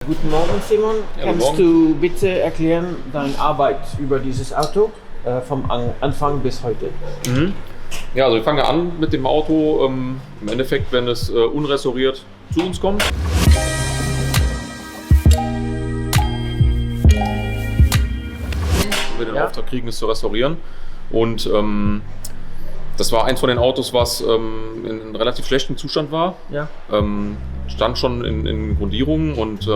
Guten Morgen, Simon. Ja, Kannst du bitte erklären deine Arbeit über dieses Auto vom Anfang bis heute? Ja, also wir fangen an mit dem Auto im Endeffekt, wenn es unrestauriert zu uns kommt. Wir den Auftrag kriegen, es zu restaurieren. Und das war eins von den Autos, was in relativ schlechtem Zustand war. Ja. Stand schon in Grundierung und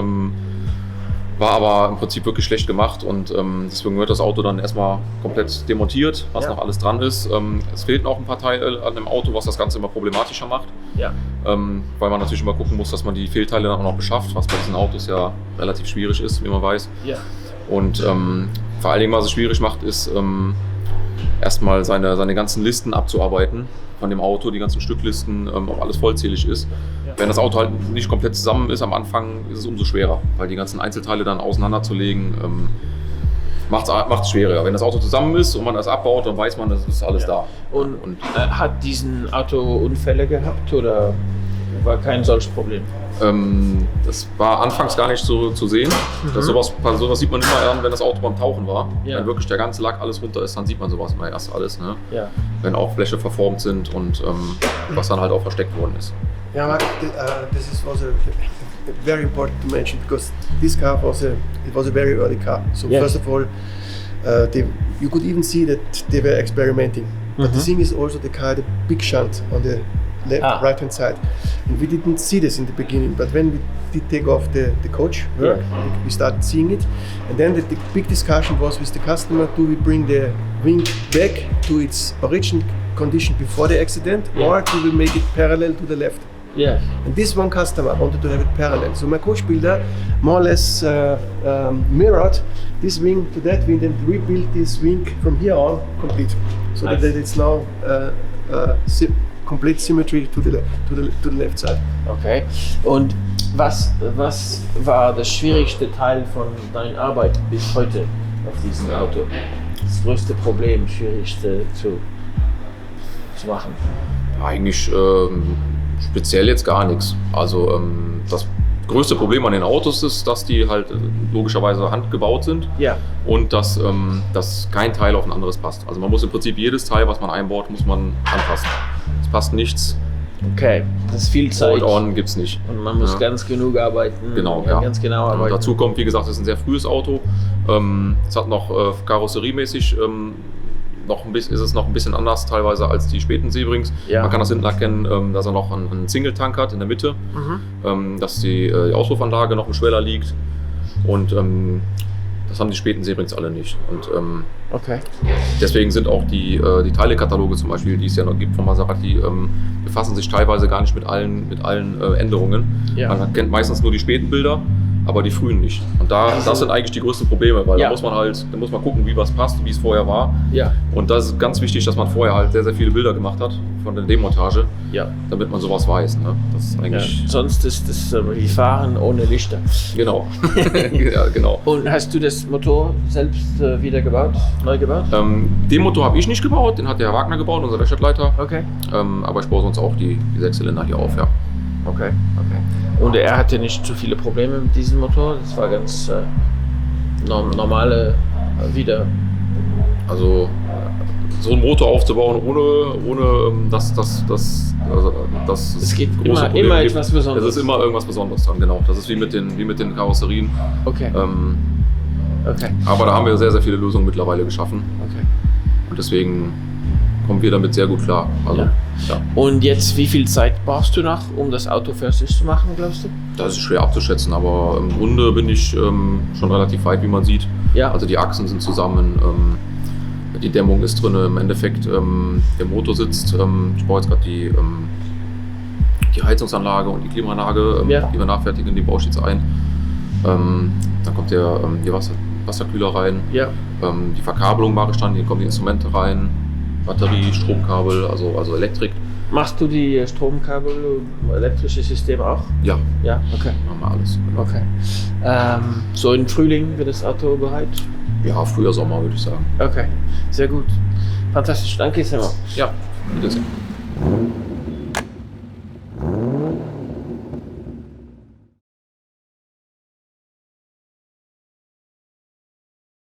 war aber im Prinzip wirklich schlecht gemacht. Und deswegen wird das Auto dann erstmal komplett demontiert, was noch alles dran ist. Es fehlten auch ein paar Teile an dem Auto, was das Ganze immer problematischer macht. Ja. Weil man natürlich immer gucken muss, dass man die Fehlteile dann auch noch beschafft, was bei diesen Autos ja relativ schwierig ist, wie man weiß. Ja. Und vor allen Dingen, was es schwierig macht, ist erstmal seine ganzen Listen abzuarbeiten von dem Auto, die ganzen Stücklisten, ob alles vollzählig ist. Ja. Wenn das Auto halt nicht komplett zusammen ist am Anfang, ist es umso schwerer, weil die ganzen Einzelteile dann auseinanderzulegen, macht es schwieriger. Wenn das Auto zusammen ist und man das abbaut, dann weiß man, das ist alles da. Und hat diesen Auto Unfälle gehabt oder war kein solches Problem? Das war anfangs gar nicht so zu sehen. Sowas sieht man immer, wenn das Auto beim Tauchen war. Ja. Wenn wirklich der ganze Lack alles runter ist, dann sieht man sowas immer erst alles. Ne? Ja. Wenn auch Bleche verformt sind und was dann halt auch versteckt worden ist. Yeah, Mark, this is also very important to mention because this car was a very early car. So first of all, you could even see that they were experimenting. But the thing is also the car had a big shunt on the right hand side, and we didn't see this in the beginning. But when we did take off the coach work, we started seeing it, and then the big discussion was with the customer: do we bring the wing back to its original condition before the accident, or do we make it parallel to the left? Yeah. And this one customer wanted to have it parallel. So my coach builder more or less mirrored this wing to that wing and rebuilt this wing from here on complete. So that it's now complete symmetry to the left side. Okay. Und was war das schwierigste Teil von deiner Arbeit bis heute auf diesem Auto? Das größte Problem, schwierigste zu machen? Eigentlich speziell jetzt gar nichts. Also das größte Problem an den Autos ist, dass die halt logischerweise handgebaut sind und dass kein Teil auf ein anderes passt. Also man muss im Prinzip jedes Teil, was man einbaut, muss man anpassen. Es passt nichts. Okay, das ist viel Zeit. Hold-on gibt's nicht. Und man muss ganz genug arbeiten. Genau, ganz genau arbeiten. Und dazu kommt, wie gesagt, es ist ein sehr frühes Auto. Es hat noch karosseriemäßig ist es noch ein bisschen anders teilweise als die späten Sebrings. Man kann das hinten erkennen, dass er noch einen Single-Tank hat in der Mitte, dass die Auspuffanlage noch im Schweller liegt und das haben die späten Sebrings alle nicht. Und deswegen sind auch die Teilekataloge zum Beispiel, die es ja noch gibt von Maserati, befassen sich teilweise gar nicht mit allen Änderungen. Man erkennt meistens nur die späten Bilder, aber die frühen nicht. Und das sind eigentlich die größten Probleme, weil da muss man gucken, wie was passt, wie es vorher war. Und das ist ganz wichtig, dass man vorher halt sehr, sehr viele Bilder gemacht hat von der Demontage, damit man sowas weiß. Ne? Das ist eigentlich sonst ist das wie Fahren ohne Lichter. Genau. Ja, genau. Und hast du das Motor selbst wieder neu gebaut? Den Motor habe ich nicht gebaut, den hat der Herr Wagner gebaut, unser Werkstattleiter. Okay. Aber ich baue sonst auch die Sechszylinder hier auf, ja. Okay. Und er hatte nicht zu viele Probleme mit diesem Motor? Das war ganz normale wieder. Also so einen Motor aufzubauen ohne das geht immer etwas Besonderes. Es ist immer irgendwas Besonderes dran, genau. Das ist wie mit den Karosserien. Okay. Aber da haben wir sehr, sehr viele Lösungen mittlerweile geschaffen. Okay. Und deswegen kommen wir damit sehr gut klar. Also, Und jetzt, wie viel Zeit brauchst du noch, um das Auto fertig zu machen, glaubst du? Das ist schwer abzuschätzen, aber im Grunde bin ich schon relativ weit, wie man sieht. Also die Achsen sind zusammen, die Dämmung ist drin, im Endeffekt der Motor sitzt. Ich baue jetzt gerade die Heizungsanlage und die Klimaanlage, die wir nachfertigen, die baue ich jetzt ein. Dann kommt die Wasserkühler rein. Die Verkabelung mache ich dann, hier kommen die Instrumente rein. Batterie, Stromkabel, also Elektrik. Machst du die Stromkabel, elektrische System auch? Ja. Ja, okay. Machen wir alles. Okay. So im Frühling wird das Auto bereit? Ja, Frühjahr, Sommer würde ich sagen. Okay, sehr gut. Fantastisch, danke Simon. Ja, wiedersehen.